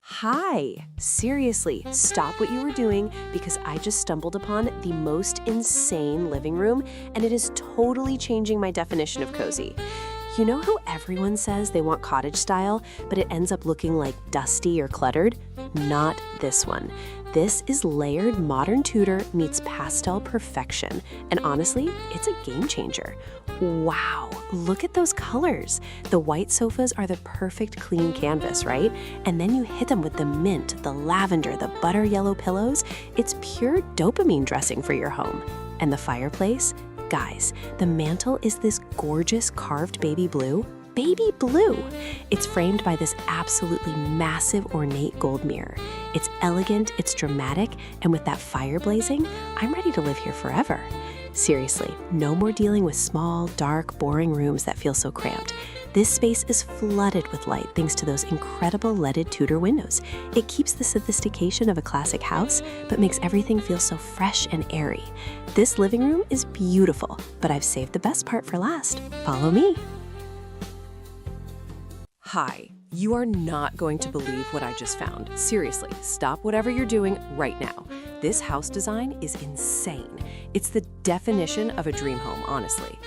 Hi! Seriously, stop what you were doing because I just stumbled upon the most insane living room and it is totally changing my definition of cozy. You know how everyone says they want cottage style, but it ends up looking like dusty or cluttered? Not this one. This is layered modern Tudor meets pastel perfection, and honestly, it's a game changer. Wow, look at those colors. The white sofas are the perfect clean canvas, right? And then you hit them with the mint, the lavender, the butter yellow pillows. It's pure dopamine dressing for your home. And the fireplace? Guys, the mantel is this gorgeous carved baby blue. Baby blue! It's framed by this absolutely massive ornate gold mirror. It's elegant, it's dramatic, and with that fire blazing, I'm ready to live here forever. Seriously, no more dealing with small, dark, boring rooms that feel so cramped. This space is flooded with light thanks to those incredible leaded Tudor windows. It keeps the sophistication of a classic house, but makes everything feel so fresh and airy. This living room is beautiful, but I've saved the best part for last. Follow me. Hi, you are not going to believe what I just found. Seriously, stop whatever you're doing right now. This house design is insane. It's the definition of a dream home, honestly.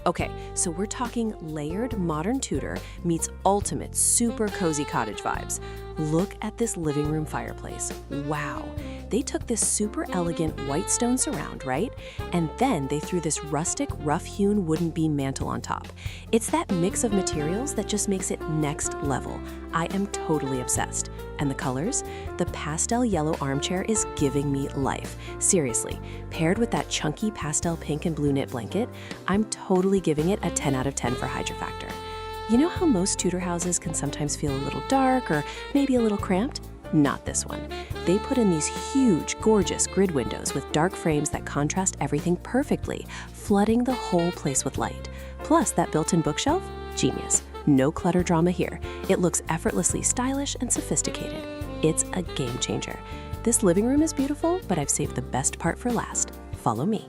Okay, so we're talking layered modern Tudor meets ultimate super cozy cottage vibes. Look at this living room fireplace. Wow. They took this super elegant white stone surround, right? And then they threw this rustic, rough-hewn wooden beam mantel on top. It's that mix of materials that just makes it next level. I am totally obsessed. And the colors? The pastel yellow armchair is giving me life. Seriously, paired with that chunky pastel pink and blue knit blanket, I'm totally giving it a 10 out of 10 for Hydra Factor. You know how most Tudor houses can sometimes feel a little dark or maybe a little cramped? Not this one. They put in these huge, gorgeous grid windows with dark frames that contrast everything perfectly, flooding the whole place with light. Plus, that built-in bookshelf? Genius. No clutter drama here. It looks effortlessly stylish and sophisticated. It's a game changer. This living room is beautiful, but I've saved the best part for last. Follow me.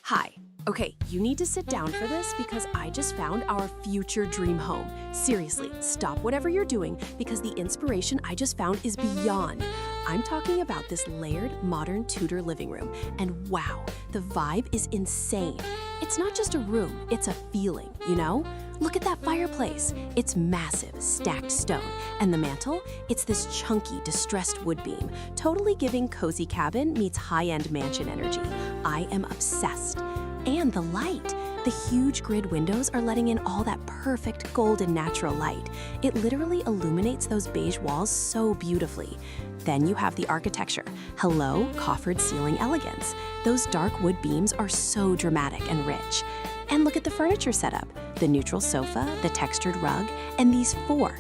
Hi. Okay, you need to sit down for this because I just found our future dream home. Seriously, stop whatever you're doing because the inspiration I just found is beyond. I'm talking about this layered, modern Tudor living room, and wow, the vibe is insane. It's not just a room, it's a feeling, you know? Look at that fireplace. It's massive, stacked stone. And the mantel? It's this chunky, distressed wood beam, totally giving cozy cabin meets high-end mansion energy. I am obsessed. And the light. The huge grid windows are letting in all that perfect golden natural light. It literally illuminates those beige walls so beautifully. Then you have the architecture. Hello, coffered ceiling elegance. Those dark wood beams are so dramatic and rich. And look at the furniture setup. The neutral sofa, the textured rug, and these four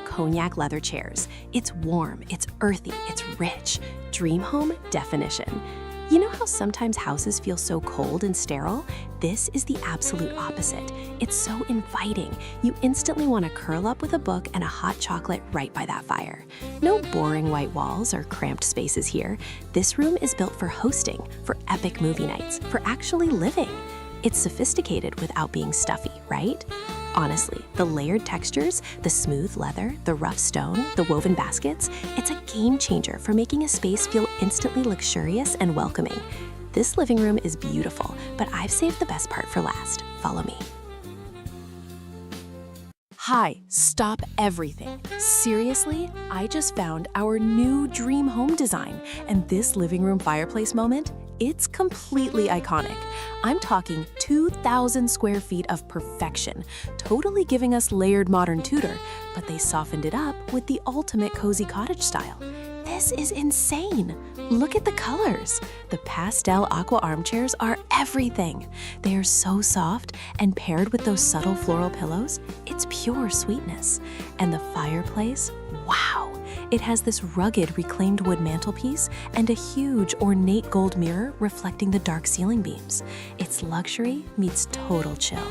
cognac leather chairs. It's warm, it's earthy, it's rich. Dream home definition. You know how sometimes houses feel so cold and sterile? This is the absolute opposite. It's so inviting. You instantly want to curl up with a book and a hot chocolate right by that fire. No boring white walls or cramped spaces here. This room is built for hosting, for epic movie nights, for actually living. It's sophisticated without being stuffy, right? Honestly, the layered textures, the smooth leather, the rough stone, the woven baskets, it's a game changer for making a space feel instantly luxurious and welcoming. This living room is beautiful, but I've saved the best part for last. Follow me. Hi, stop everything. Seriously, I just found our new dream home design, and this living room fireplace moment, it's completely iconic. I'm talking 2,000 square feet of perfection, totally giving us layered modern Tudor, but they softened it up with the ultimate cozy cottage style. This is insane. Look at the colors. The pastel aqua armchairs are everything. They are so soft, and paired with those subtle floral pillows, it's pure sweetness. And the fireplace, wow. It has this rugged reclaimed wood mantelpiece and a huge ornate gold mirror reflecting the dark ceiling beams. It's luxury meets total chill.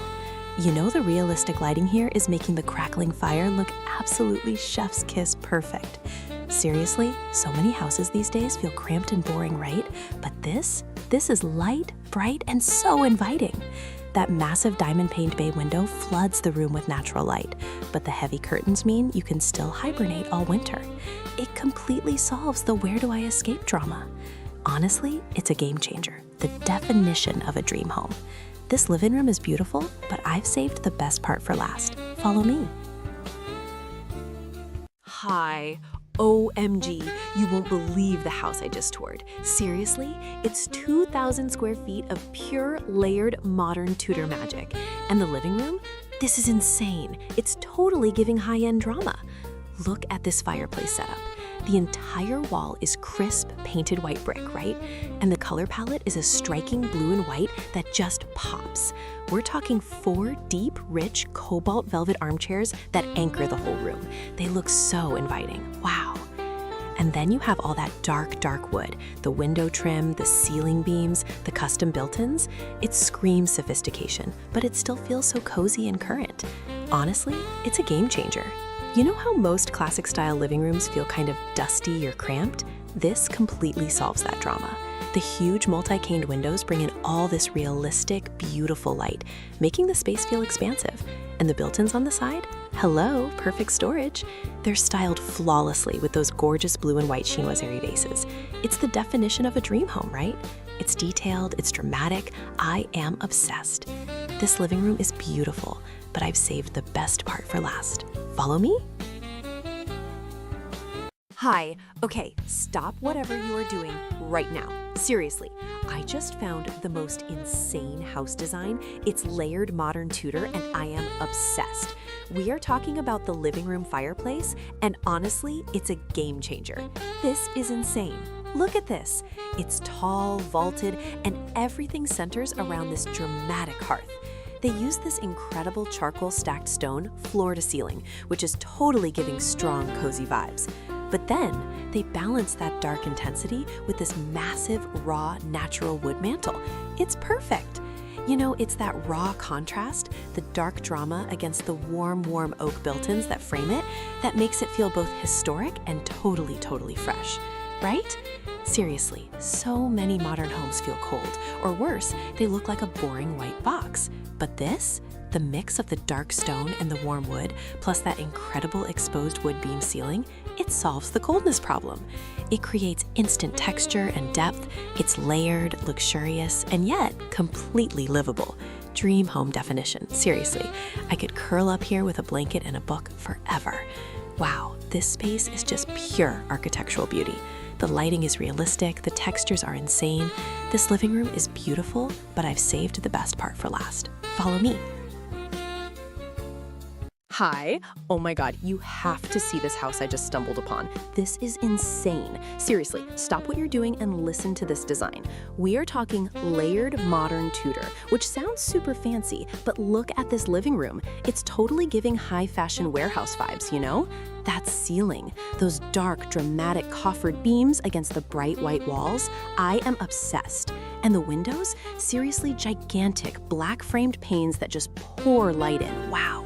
You know the realistic lighting here is making the crackling fire look absolutely chef's kiss perfect. Seriously, so many houses these days feel cramped and boring, right? But this is light, bright, and so inviting. That massive diamond-paned bay window floods the room with natural light, but the heavy curtains mean you can still hibernate all winter. It completely solves the where do I escape drama. Honestly, it's a game changer, the definition of a dream home. This living room is beautiful, but I've saved the best part for last. Follow me. Hi. OMG, you won't believe the house I just toured. Seriously, it's 2,000 square feet of pure layered modern Tudor magic. And the living room? This is insane. It's totally giving high-end drama. Look at this fireplace setup. The entire wall is crisp, painted white brick, right? And the color palette is a striking blue and white that just pops. We're talking 4 deep, rich, cobalt velvet armchairs that anchor the whole room. They look so inviting. Wow. And then you have all that dark, dark wood, the window trim, the ceiling beams, the custom built-ins. It screams sophistication, but it still feels so cozy and current. Honestly, it's a game changer. You know how most classic-style living rooms feel kind of dusty or cramped? This completely solves that drama. The huge multi-caned windows bring in all this realistic, beautiful light, making the space feel expansive. And the built-ins on the side? Hello, perfect storage. They're styled flawlessly with those gorgeous blue and white chinoiserie vases. It's the definition of a dream home, right? It's detailed, it's dramatic. I am obsessed. This living room is beautiful, but I've saved the best part for last. Follow me? Hi. Okay, stop whatever you are doing right now. Seriously, I just found the most insane house design. It's layered modern Tudor, and I am obsessed. We are talking about the living room fireplace, and honestly, it's a game changer. This is insane. Look at this. It's tall, vaulted, and everything centers around this dramatic hearth. They use this incredible charcoal stacked stone floor to ceiling, which is totally giving strong, cozy vibes. But then they balance that dark intensity with this massive, raw, natural wood mantel. It's perfect. You know, it's that raw contrast, the dark drama against the warm oak built-ins that frame it, that makes it feel both historic and totally fresh, right? Seriously, so many modern homes feel cold, or worse, they look like a boring white box. But this? The mix of the dark stone and the warm wood, plus that incredible exposed wood beam ceiling, it solves the coldness problem. It creates instant texture and depth. It's layered, luxurious, and yet completely livable. Dream home definition, seriously. I could curl up here with a blanket and a book forever. Wow, this space is just pure architectural beauty. The lighting is realistic, the textures are insane. This living room is beautiful, but I've saved the best part for last. Follow me. Hi. Oh my God, you have to see this house I just stumbled upon. This is insane. Seriously, stop what you're doing and listen to this design. We are talking layered modern Tudor, which sounds super fancy, but look at this living room. It's totally giving high fashion warehouse vibes, you know? That ceiling, those dark, dramatic coffered beams against the bright white walls, I am obsessed. And the windows? Seriously gigantic, black framed panes that just pour light in. Wow.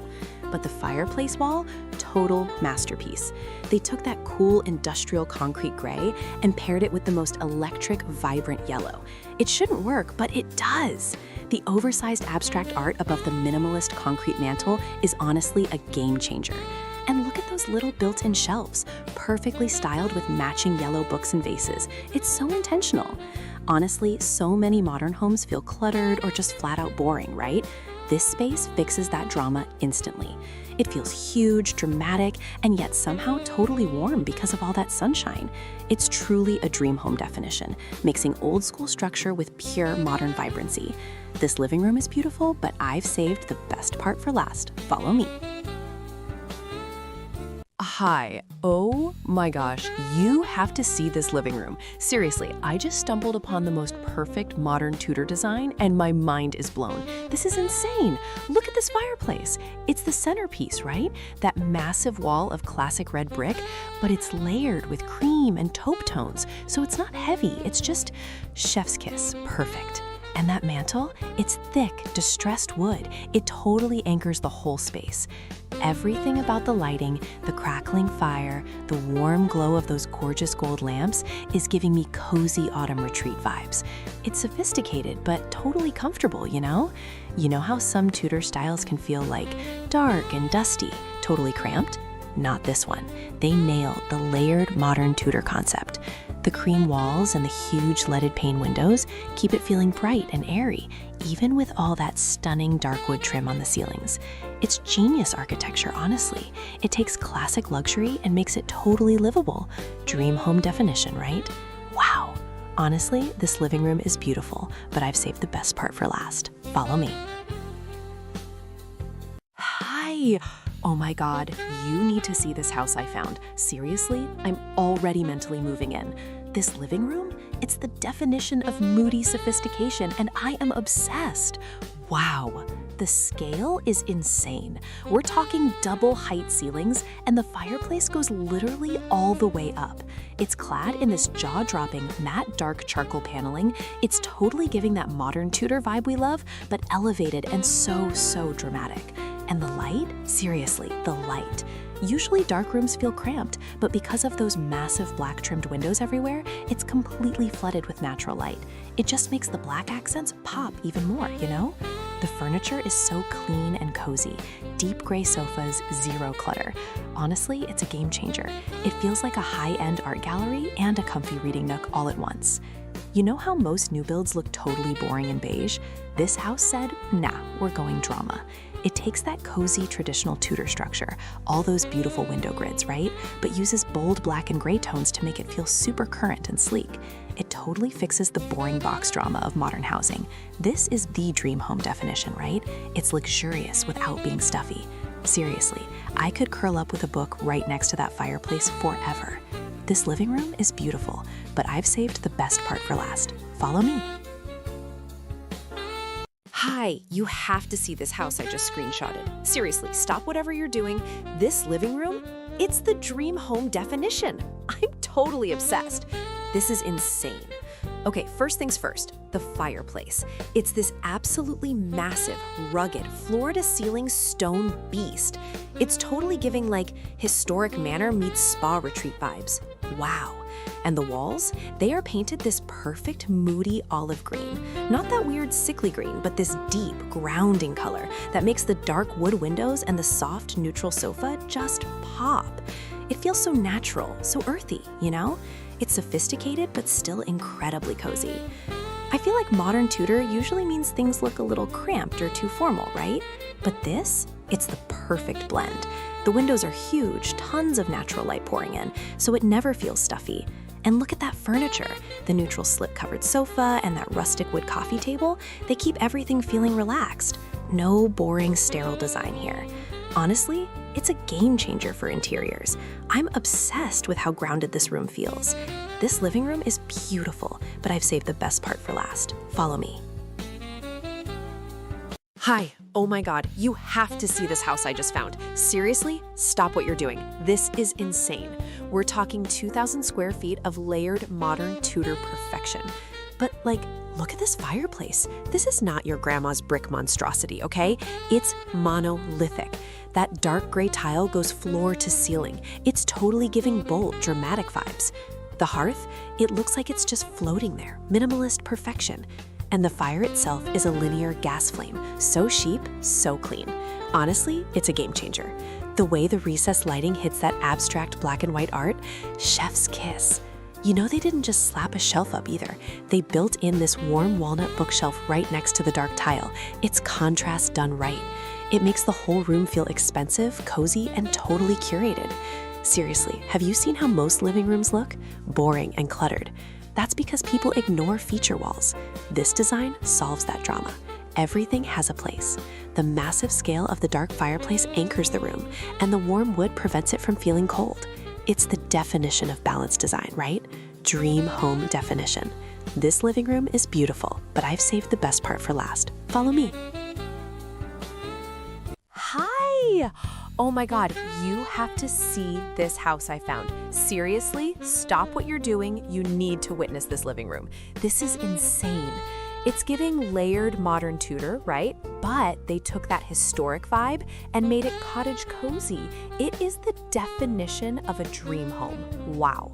But the fireplace wall, total masterpiece. They took that cool industrial concrete gray and paired it with the most electric, vibrant yellow. It shouldn't work, but it does. The oversized abstract art above the minimalist concrete mantel is honestly a game changer. And look at those little built-in shelves, perfectly styled with matching yellow books and vases. It's so intentional. Honestly, so many modern homes feel cluttered or just flat out boring, right? This space fixes that drama instantly. It feels huge, dramatic, and yet somehow totally warm because of all that sunshine. It's truly a dream home definition, mixing old school structure with pure modern vibrancy. This living room is beautiful, but I've saved the best part for last. Follow me. Hi. Oh my gosh, you have to see this living room. Seriously, I just stumbled upon the most perfect modern Tudor design and my mind is blown. This is insane. Look at this fireplace. It's the centerpiece, right? That massive wall of classic red brick, but it's layered with cream and taupe tones, so it's not heavy. It's just chef's kiss. Perfect. And that mantel, it's thick, distressed wood. It totally anchors the whole space. Everything about the lighting, the crackling fire, the warm glow of those gorgeous gold lamps is giving me cozy autumn retreat vibes. It's sophisticated, but totally comfortable, you know? You know how some Tudor styles can feel like dark and dusty, totally cramped? Not this one. They nailed the layered modern Tudor concept. The cream walls and the huge leaded pane windows keep it feeling bright and airy, even with all that stunning dark wood trim on the ceilings. It's genius architecture, honestly. It takes classic luxury and makes it totally livable. Dream home definition, right? Wow. Honestly, this living room is beautiful, but I've saved the best part for last. Follow me. Hi. Oh my God, you need to see this house I found. Seriously, I'm already mentally moving in. This living room, it's the definition of moody sophistication, and I am obsessed. Wow, the scale is insane. We're talking double height ceilings, and the fireplace goes literally all the way up. It's clad in this jaw-dropping matte dark charcoal paneling. It's totally giving that modern Tudor vibe we love, but elevated and so dramatic. And the light? Seriously, the light. Usually dark rooms feel cramped, but because of those massive black trimmed windows everywhere, it's completely flooded with natural light. It just makes the black accents pop even more, you know? The furniture is so clean and cozy. Deep gray sofas, zero clutter. Honestly, it's a game changer. It feels like a high-end art gallery and a comfy reading nook all at once. You know how most new builds look totally boring and beige? This house said, nah, we're going drama. It takes that cozy traditional Tudor structure, all those beautiful window grids, right? But uses bold black and gray tones to make it feel super current and sleek. It totally fixes the boring box drama of modern housing. This is the dream home definition, right? It's luxurious without being stuffy. Seriously, I could curl up with a book right next to that fireplace forever. This living room is beautiful, but I've saved the best part for last. Follow me. Hi, you have to see this house I just screenshotted. Seriously, stop whatever you're doing. This living room, it's the dream home definition. I'm totally obsessed. This is insane. Okay, first things first, the fireplace. It's this absolutely massive, rugged, floor-to-ceiling stone beast. It's totally giving like historic manor meets spa retreat vibes. Wow. And the walls, they are painted this perfect, moody olive green. Not that weird sickly green, but this deep, grounding color that makes the dark wood windows and the soft, neutral sofa just pop. It feels so natural, so earthy, you know? It's sophisticated, but still incredibly cozy. I feel like modern Tudor usually means things look a little cramped or too formal, right? But this, it's the perfect blend. The windows are huge, tons of natural light pouring in, so it never feels stuffy. And look at that furniture. The neutral slip-covered sofa and that rustic wood coffee table, they keep everything feeling relaxed. No boring, sterile design here. Honestly, it's a game changer for interiors. I'm obsessed with how grounded this room feels. This living room is beautiful, but I've saved the best part for last. Follow me. Hi. Oh my God, you have to see this house I just found. Seriously, stop what you're doing. This is insane. We're talking 2,000 square feet of layered modern Tudor perfection. But like, look at this fireplace. This is not your grandma's brick monstrosity, okay? It's monolithic. That dark gray tile goes floor to ceiling. It's totally giving bold, dramatic vibes. The hearth, it looks like it's just floating there, minimalist perfection. And the fire itself is a linear gas flame, so chic, so clean. Honestly, it's a game changer. The way the recessed lighting hits that abstract black and white art, chef's kiss. You know they didn't just slap a shelf up either. They built in this warm walnut bookshelf right next to the dark tile. It's contrast done right. It makes the whole room feel expensive, cozy, and totally curated. Seriously, have you seen how most living rooms look? Boring and cluttered. That's because people ignore feature walls. This design solves that drama. Everything has a place. The massive scale of the dark fireplace anchors the room, and the warm wood prevents it from feeling cold. It's the definition of balanced design, right? Dream home definition. This living room is beautiful, but I've saved the best part for last. Follow me. Hi! Oh my God, you have to see this house I found. Seriously, stop what you're doing. You need to witness this living room. This is insane. It's giving layered modern Tudor, right? But they took that historic vibe and made it cottage cozy. It is the definition of a dream home. Wow.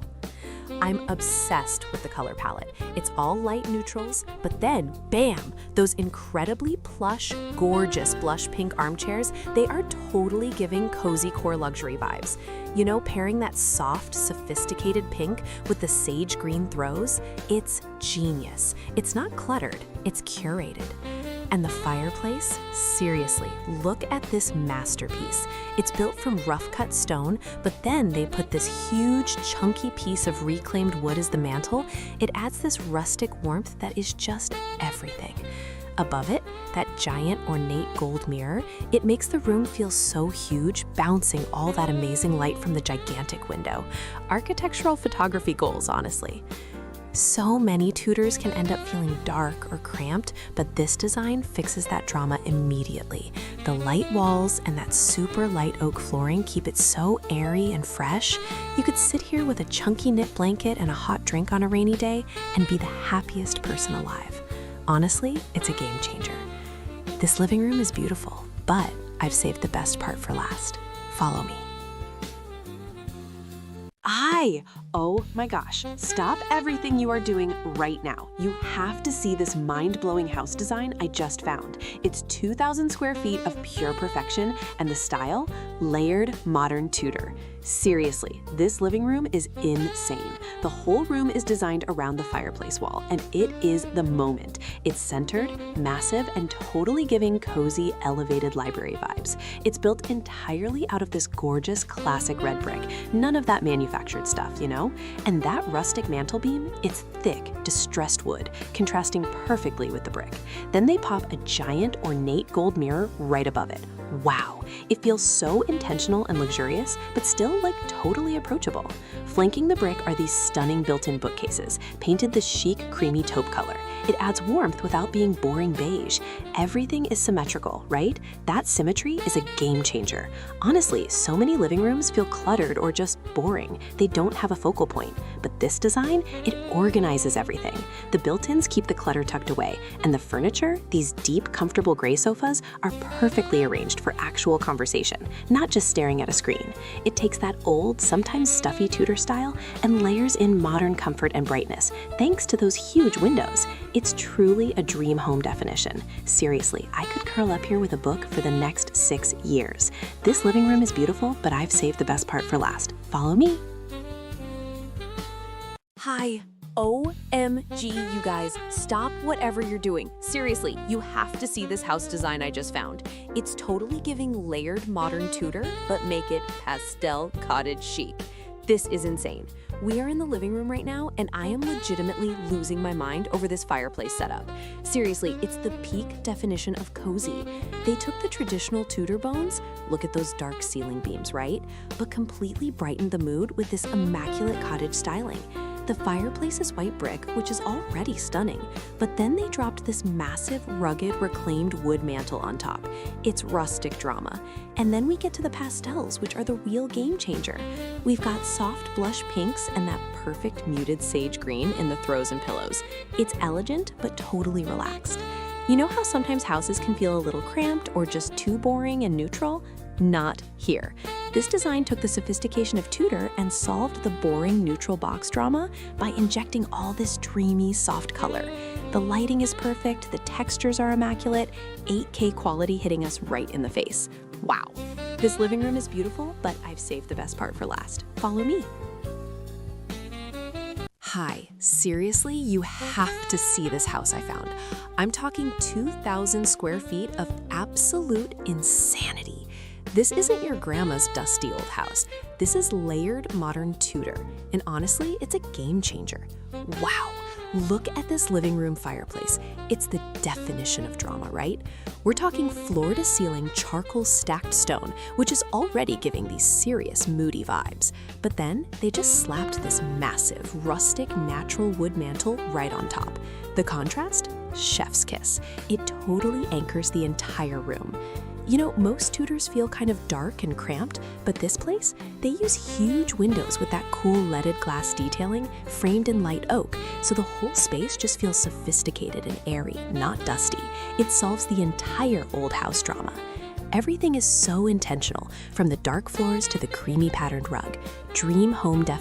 I'm obsessed with the color palette. It's all light neutrals, but then, bam, those incredibly plush, gorgeous blush pink armchairs, they are totally giving cozy core luxury vibes. You know, pairing that soft, sophisticated pink with the sage green throws, it's genius. It's not cluttered, it's curated. And the fireplace? Seriously, look at this masterpiece. It's built from rough-cut stone, but then they put this huge, chunky piece of reclaimed wood as the mantel. It adds this rustic warmth that is just everything. Above it, that giant ornate gold mirror, it makes the room feel so huge, bouncing all that amazing light from the gigantic window. Architectural photography goals, honestly. So many Tudors can end up feeling dark or cramped, but this design fixes that drama immediately. The light walls and that super light oak flooring keep it so airy and fresh. You could sit here with a chunky knit blanket and a hot drink on a rainy day and be the happiest person alive. Honestly, it's a game changer. This living room is beautiful, but I've saved the best part for last. Follow me. Oh my gosh, stop everything you are doing right now. You have to see this mind-blowing house design I just found. It's 2,000 square feet of pure perfection, and the style? Layered modern Tudor. Seriously, this living room is insane. The whole room is designed around the fireplace wall, and it is the moment. It's centered, massive, and totally giving cozy, elevated library vibes. It's built entirely out of this gorgeous classic red brick. None of that manufactured stuff, you know? And that rustic mantel beam, it's thick, distressed wood, contrasting perfectly with the brick. Then they pop a giant ornate gold mirror right above it. Wow, it feels so intentional and luxurious, but still like totally approachable. Flanking the brick are these stunning built-in bookcases, painted this chic, creamy taupe color. It adds warmth without being boring beige. Everything is symmetrical, right? That symmetry is a game changer. Honestly, so many living rooms feel cluttered or just boring. They don't have a focal point. But this design, it organizes everything. The built-ins keep the clutter tucked away, and the furniture, these deep, comfortable gray sofas, are perfectly arranged for actual conversation, not just staring at a screen. It takes that old, sometimes stuffy Tudor style and layers in modern comfort and brightness, thanks to those huge windows. It's truly a dream home definition. Seriously, I could curl up here with a book for the next 6 years. This living room is beautiful, but I've saved the best part for last. Follow me. Hi. OMG, you guys, stop whatever you're doing. Seriously, you have to see this house design I just found. It's totally giving layered modern Tudor, but make it pastel cottage chic. This is insane. We are in the living room right now, and I am legitimately losing my mind over this fireplace setup. Seriously, it's the peak definition of cozy. They took the traditional Tudor bones, look at those dark ceiling beams, right? But completely brightened the mood with this immaculate cottage styling. The fireplace is white brick, which is already stunning, but then they dropped this massive, rugged, reclaimed wood mantel on top. It's rustic drama. And then we get to the pastels, which are the real game changer. We've got soft blush pinks and that perfect muted sage green in the throws and pillows. It's elegant, but totally relaxed. You know how sometimes houses can feel a little cramped or just too boring and neutral? Not here. This design took the sophistication of Tudor and solved the boring neutral box drama by injecting all this dreamy, soft color. The lighting is perfect, the textures are immaculate, 8K quality hitting us right in the face. Wow. This living room is beautiful, but I've saved the best part for last. Follow me. Hi, seriously, you have to see this house I found. I'm talking 2,000 square feet of absolute insanity. This isn't your grandma's dusty old house. This is layered modern Tudor, and honestly, it's a game changer. Wow, look at this living room fireplace. It's the definition of drama, right? We're talking floor-to-ceiling charcoal stacked stone, which is already giving these serious, moody vibes. But then they just slapped this massive, rustic, natural wood mantel right on top. The contrast? Chef's kiss. It totally anchors the entire room. You know, most Tudors feel kind of dark and cramped, but this place, they use huge windows with that cool leaded glass detailing framed in light oak, so the whole space just feels sophisticated and airy, not dusty. It solves the entire old house drama. Everything is so intentional, from the dark floors to the creamy patterned rug. Dream home